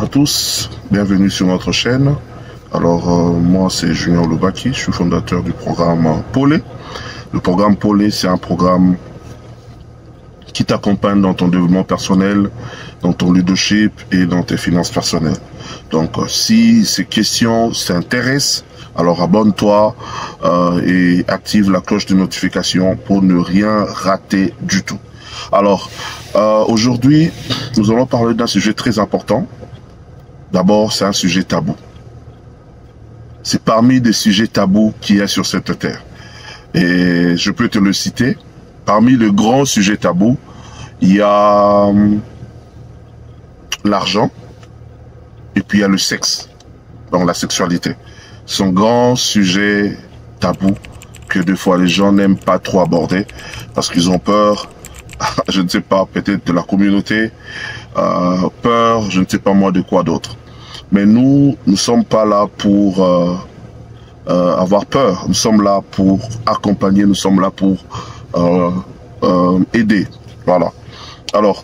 à tous, bienvenue sur notre chaîne. Alors moi c'est Junior Lobaki, je suis fondateur du programme Polé. Le programme Polé, c'est un programme qui t'accompagne dans ton développement personnel, dans ton leadership et dans tes finances personnelles. Donc si ces questions t'intéressent, alors abonne-toi et active la cloche de notification pour ne rien rater du tout. Alors aujourd'hui, nous allons parler d'un sujet très important. D'abord, c'est un sujet tabou. C'est parmi des sujets tabous qu'il y a sur cette terre. Et je peux te le citer. Parmi les grands sujets tabous, il y a l'argent et puis il y a le sexe, donc la sexualité. Ce sont grands sujets tabous que des fois les gens n'aiment pas trop aborder parce qu'ils ont peur, je ne sais pas, peut-être de la communauté, peur, je ne sais pas moi de quoi d'autre. Mais nous ne sommes pas là pour avoir peur. Nous sommes là pour accompagner, nous sommes là pour aider. Voilà. Alors,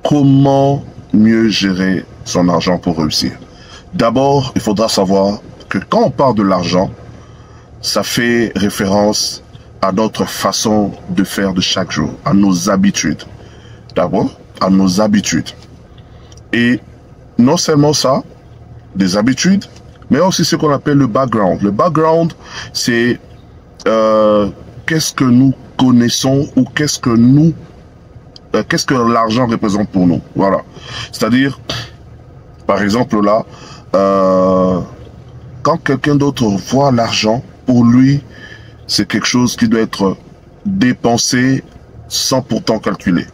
comment mieux gérer son argent pour réussir? D'abord, il faudra savoir que quand on parle de l'argent, ça fait référence à notre façon de faire de chaque jour, à nos habitudes. D'abord, à nos habitudes. Et non seulement ça, des habitudes, mais aussi ce qu'on appelle le background. Le background, c'est qu'est-ce que nous connaissons ou qu'est-ce que l'argent représente pour nous. Voilà. C'est-à-dire, par exemple là, quand quelqu'un d'autre voit l'argent, pour lui, c'est quelque chose qui doit être dépensé sans pourtant calculer.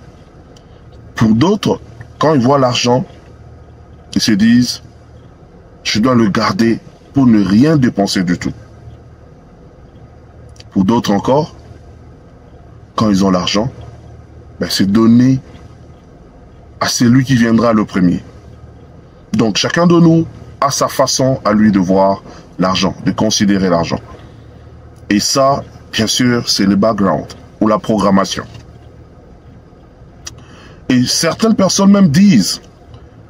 Pour d'autres, quand ils voient l'argent, ils se disent, je dois le garder pour ne rien dépenser du tout. Pour d'autres encore, quand ils ont l'argent, ben c'est donné à celui qui viendra le premier. Donc chacun de nous a sa façon à lui de voir l'argent, de considérer l'argent. Et ça, bien sûr, c'est le background ou la programmation. Et certaines personnes même disent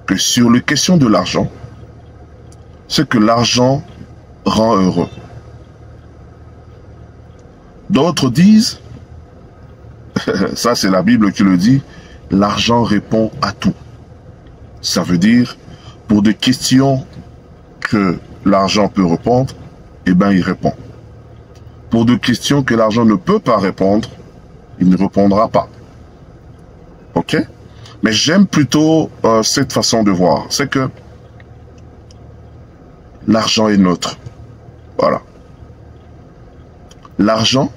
que sur les questions de l'argent, c'est que l'argent rend heureux. D'autres disent, ça c'est la Bible qui le dit, l'argent répond à tout. Ça veut dire, pour des questions que l'argent peut répondre, eh bien il répond. Pour des questions que l'argent ne peut pas répondre, il ne répondra pas. Ok? Mais j'aime plutôt cette façon de voir. C'est que l'argent est neutre. Voilà. L'argent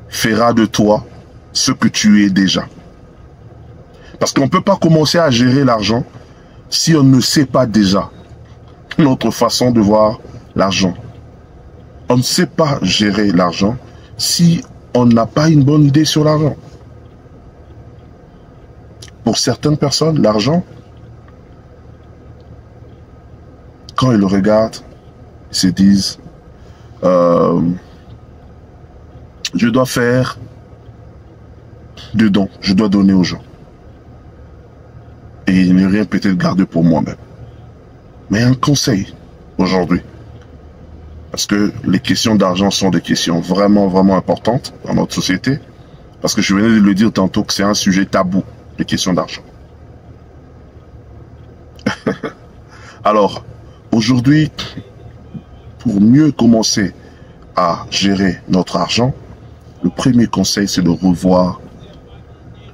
fera de toi ce que tu es déjà. Parce qu'on ne peut pas commencer à gérer l'argent si on ne sait pas déjà notre façon de voir l'argent. On ne sait pas gérer l'argent si on n'a pas une bonne idée sur l'argent. Pour certaines personnes, l'argent, quand ils le regardent, ils se disent, je dois faire des dons, je dois donner aux gens. Et ne rien peut-être garder pour moi-même. Mais un conseil aujourd'hui, parce que les questions d'argent sont des questions vraiment, vraiment importantes dans notre société, parce que je venais de le dire tantôt que c'est un sujet tabou, les questions d'argent. Alors, aujourd'hui, pour mieux commencer à gérer notre argent, le premier conseil, c'est de revoir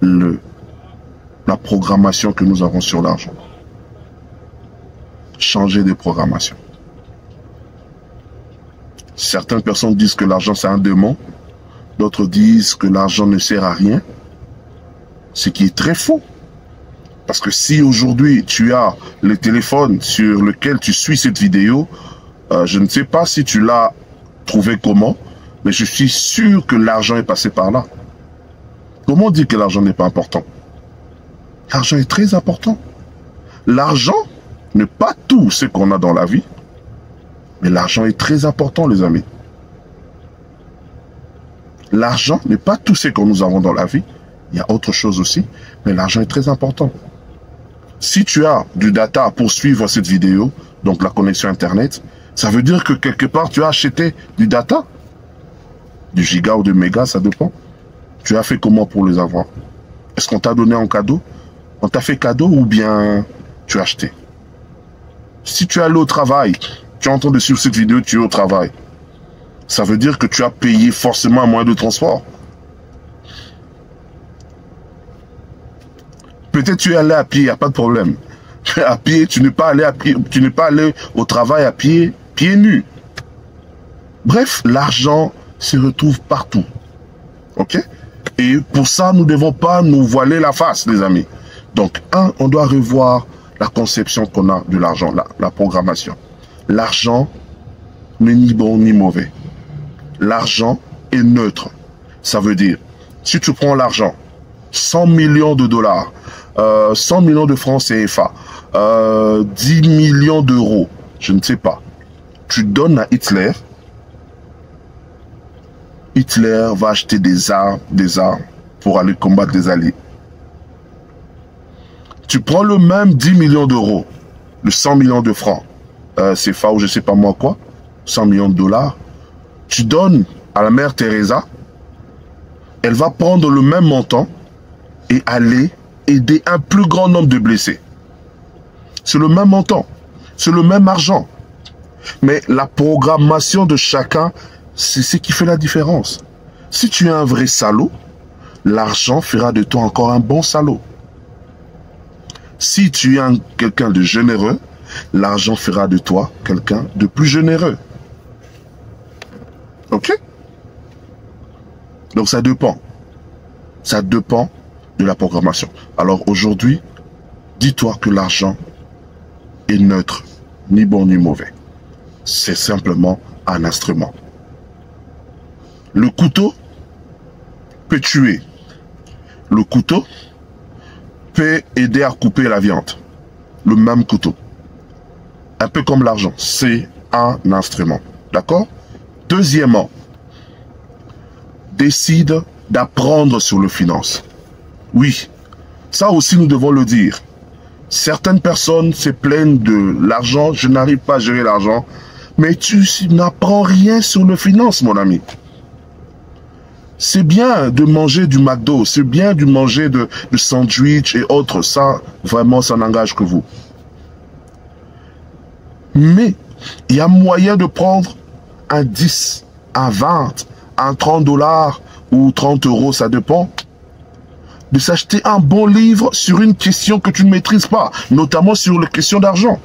la programmation que nous avons sur l'argent. Changer de programmation. Certaines personnes disent que l'argent c'est un démon, d'autres disent que l'argent ne sert à rien, ce qui est très faux. Parce que si aujourd'hui tu as le téléphone sur lequel tu suis cette vidéo, je ne sais pas si tu l'as trouvé comment, mais je suis sûr que l'argent est passé par là. Comment dire que l'argent n'est pas important? L'argent est très important. L'argent n'est pas tout ce qu'on a dans la vie, mais l'argent est très important, les amis. L'argent n'est pas tout ce que nous avons dans la vie. Il y a autre chose aussi, mais l'argent est très important. Si tu as du data pour suivre cette vidéo, donc la connexion Internet, ça veut dire que quelque part, tu as acheté du data, du giga ou de méga, ça dépend. Tu as fait comment pour les avoir? Est-ce qu'on t'a donné en cadeau? On t'a fait cadeau ou bien tu as acheté? Si tu es allé au travail, tu es en train de suivre cette vidéo, tu es au travail. Ça veut dire que tu as payé forcément un moyen de transport. Peut-être tu es allé à pied, il n'y a pas de problème. À pied, tu n'es pas allé à pied, tu n'es pas allé au travail à pied, pieds nus. Bref, l'argent se retrouve partout. Ok? Et pour ça, nous ne devons pas nous voiler la face, les amis. Donc, on doit revoir la conception qu'on a de l'argent, la programmation. L'argent n'est ni bon ni mauvais. L'argent est neutre. Ça veut dire, si tu prends l'argent, 100 millions de dollars, 100 millions de francs CFA, 10 millions d'euros, je ne sais pas, tu donnes à Hitler, Hitler va acheter des armes pour aller combattre les Alliés. Tu prends le même 10 millions d'euros, le 100 millions de francs, CFA ou je ne sais pas moi quoi, 100 millions de dollars, tu donnes à la mère Teresa, elle va prendre le même montant et aller aider un plus grand nombre de blessés. C'est le même montant, c'est le même argent. Mais la programmation de chacun, c'est ce qui fait la différence. Si tu es un vrai salaud, l'argent fera de toi encore un bon salaud. Si tu es quelqu'un de généreux, l'argent fera de toi quelqu'un de plus généreux. Ok? Donc ça dépend. Ça dépend de la programmation. Alors aujourd'hui, dis-toi que l'argent est neutre, ni bon ni mauvais. C'est simplement un instrument. Le couteau peut tuer. Le couteau peut aider à couper la viande. Le même couteau. Un peu comme l'argent. C'est un instrument. D'accord? Deuxièmement, décide d'apprendre sur le finance. Oui, ça aussi nous devons le dire. Certaines personnes se plaignent de l'argent, je n'arrive pas à gérer l'argent, mais tu n'apprends rien sur le finance, mon ami. C'est bien de manger du McDo, c'est bien de manger de sandwich et autres, ça, vraiment, ça n'engage que vous. Mais, il y a moyen de prendre un 10, un 20, un 30 dollars ou 30 euros, ça dépend, de s'acheter un bon livre sur une question que tu ne maîtrises pas, notamment sur les questions d'argent.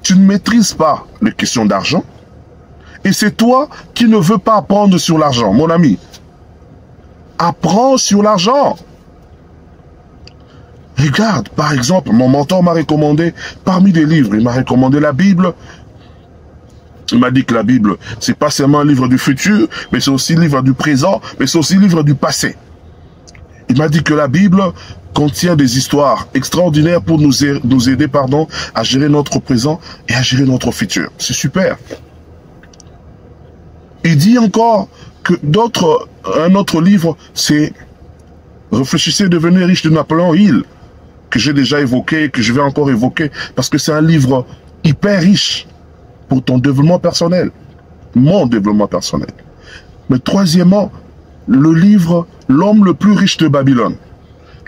Tu ne maîtrises pas les questions d'argent et c'est toi qui ne veux pas apprendre sur l'argent, mon ami. Apprends sur l'argent. Regarde, par exemple, mon mentor m'a recommandé, parmi des livres, il m'a recommandé la Bible. Il m'a dit que la Bible, c'est pas seulement un livre du futur, mais c'est aussi un livre du présent, mais c'est aussi un livre du passé. Il m'a dit que la Bible contient des histoires extraordinaires pour nous aider à gérer notre présent et à gérer notre futur. C'est super. Il dit encore que un autre livre, c'est Réfléchissez, devenez riche de Napoléon Hill, que j'ai déjà évoqué et que je vais encore évoquer, parce que c'est un livre hyper riche pour ton développement personnel, mon développement personnel. Mais troisièmement, le livre L'homme le plus riche de Babylone.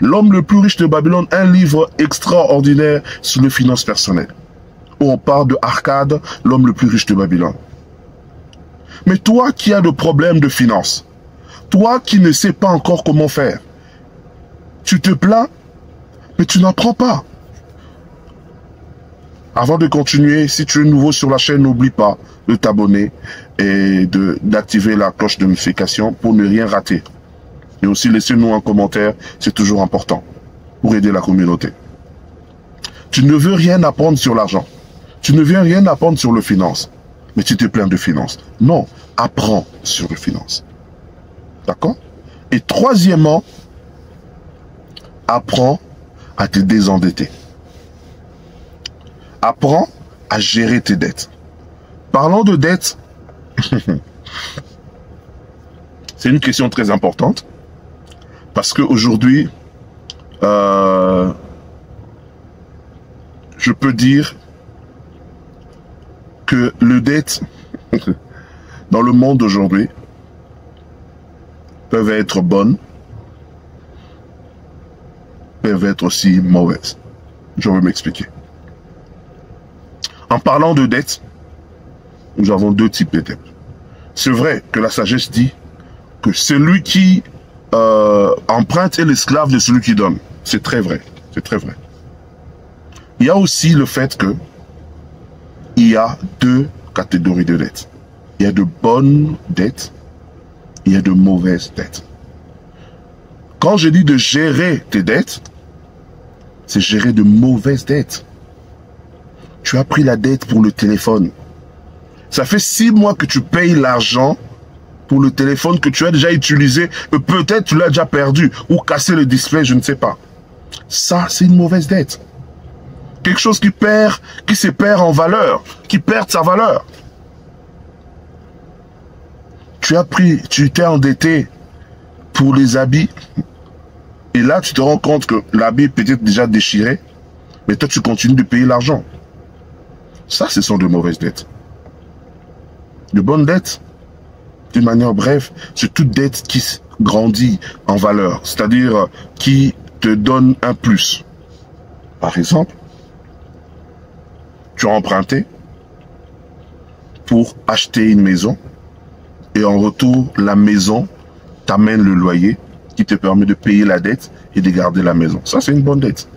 L'homme le plus riche de Babylone, un livre extraordinaire sur les finances personnelles. Où on parle de Arcade, l'homme le plus riche de Babylone. Mais toi qui as des problèmes de finances, toi qui ne sais pas encore comment faire, tu te plains, mais tu n'apprends pas. Avant de continuer, si tu es nouveau sur la chaîne, n'oublie pas de t'abonner et d'activer la cloche de notification pour ne rien rater. Et aussi, laissez-nous un commentaire, c'est toujours important pour aider la communauté. Tu ne veux rien apprendre sur l'argent. Tu ne veux rien apprendre sur le finance. Mais tu te plains de finance. Non, apprends sur le finance. D'accord? Et troisièmement, apprends à te désendetter. Apprends à gérer tes dettes. Parlons de dettes. C'est une question très importante. Parce qu'aujourd'hui, je peux dire que le dette, dans le monde d'aujourd'hui, peuvent être bonnes, peuvent être aussi mauvaises. Je vais m'expliquer. En parlant de dette, nous avons deux types de dettes. C'est vrai que la sagesse dit que celui qui emprunte est l'esclave de celui qui donne. C'est très vrai. C'est très vrai. Il y a aussi le fait que il y a deux catégories de dettes. Il y a de bonnes dettes, il y a de mauvaises dettes. Quand je dis de gérer tes dettes, c'est gérer de mauvaises dettes. Tu as pris la dette pour le téléphone. Ça fait 6 mois que tu payes l'argent pour le téléphone que tu as déjà utilisé. Peut-être tu l'as déjà perdu ou cassé le display, je ne sais pas. Ça, c'est une mauvaise dette. Quelque chose qui se perd en valeur, qui perd sa valeur. Tu t'es endetté pour les habits. Et là, tu te rends compte que l'habit est peut-être déjà déchiré. Mais toi, tu continues de payer l'argent. Ça, ce sont de mauvaises dettes. De bonnes dettes, d'une manière brève, c'est toute dette qui grandit en valeur. C'est-à-dire qui te donne un plus. Par exemple, tu as emprunté pour acheter une maison et en retour, la maison t'amène le loyer qui te permet de payer la dette et de garder la maison. Ça, c'est une bonne dette.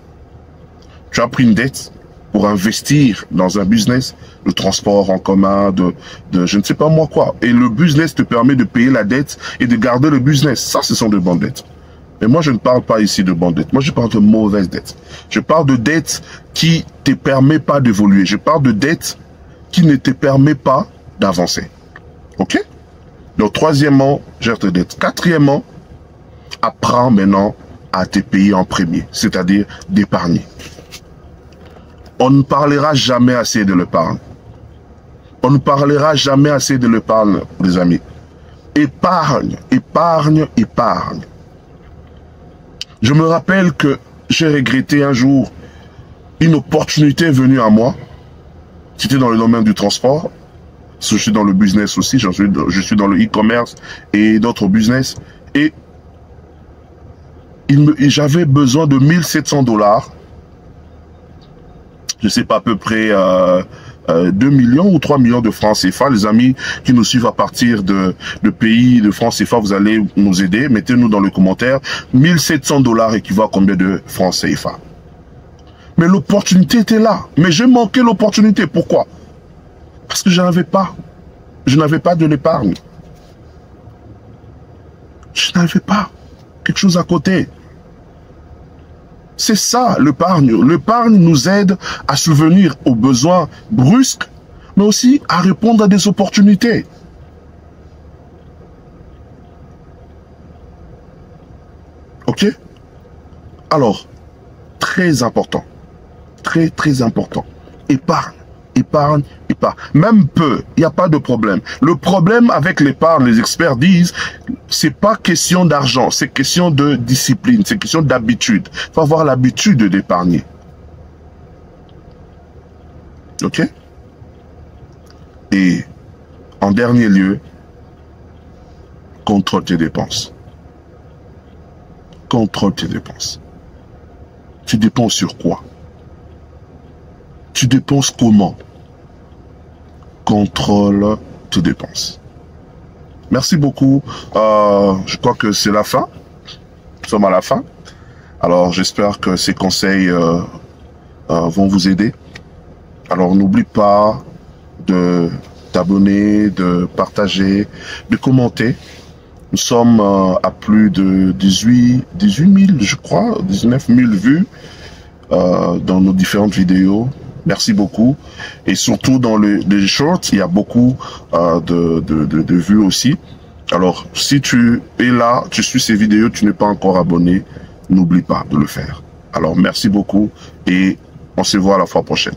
Tu as pris une dette pour investir dans un business de transport en commun, de je ne sais pas moi quoi. Et le business te permet de payer la dette et de garder le business. Ça, ce sont de bonnes dettes. Mais moi, je ne parle pas ici de bonnes dettes. Moi, je parle de mauvaises dettes. Je parle de dettes qui ne te permettent pas d'évoluer. Je parle de dettes qui ne te permettent pas d'avancer. OK? Donc, troisièmement, gère tes dettes. Quatrièmement, apprends maintenant à te payer en premier, c'est-à-dire d'épargner. On ne parlera jamais assez de l'épargne. On ne parlera jamais assez de l'épargne, les amis. Épargne, épargne, épargne. Je me rappelle que j'ai regretté un jour une opportunité venue à moi. C'était dans le domaine du transport. Je suis dans le business aussi. Je suis dans le e-commerce et d'autres business. Et j'avais besoin de 1700 $. Je sais pas, à peu près 2 millions ou 3 millions de francs CFA. Les amis qui nous suivent à partir de pays de francs CFA, vous allez nous aider. Mettez-nous dans le commentaire. 1700 $ équivaut à combien de francs CFA? Mais l'opportunité était là. Mais j'ai manqué l'opportunité. Pourquoi? Parce que je n'avais pas. Je n'avais pas de l'épargne. Je n'avais pas quelque chose à côté. C'est ça l'épargne. L'épargne nous aide à subvenir aux besoins brusques, mais aussi à répondre à des opportunités. Ok? Alors, très important. Très, très important. Épargne, épargne, épargne. Même peu, il n'y a pas de problème. Le problème avec l'épargne, les experts disent, c'est pas question d'argent, c'est question de discipline, c'est question d'habitude. Il faut avoir l'habitude d'épargner. Ok? Et en dernier lieu, contrôle tes dépenses. Contrôle tes dépenses. Tu dépenses sur quoi? Tu dépenses comment? Contrôle tes dépenses. Merci beaucoup. Je crois que c'est la fin. Nous sommes à la fin. Alors, j'espère que ces conseils vont vous aider. Alors, n'oublie pas de t'abonner, de partager, de commenter. Nous sommes à plus de 18 000, je crois, 19 000 vues dans nos différentes vidéos. Merci beaucoup. Et surtout dans les shorts, il y a beaucoup de vues aussi. Alors, si tu es là, tu suis ces vidéos, tu n'es pas encore abonné, n'oublie pas de le faire. Alors, merci beaucoup et on se voit la fois prochaine.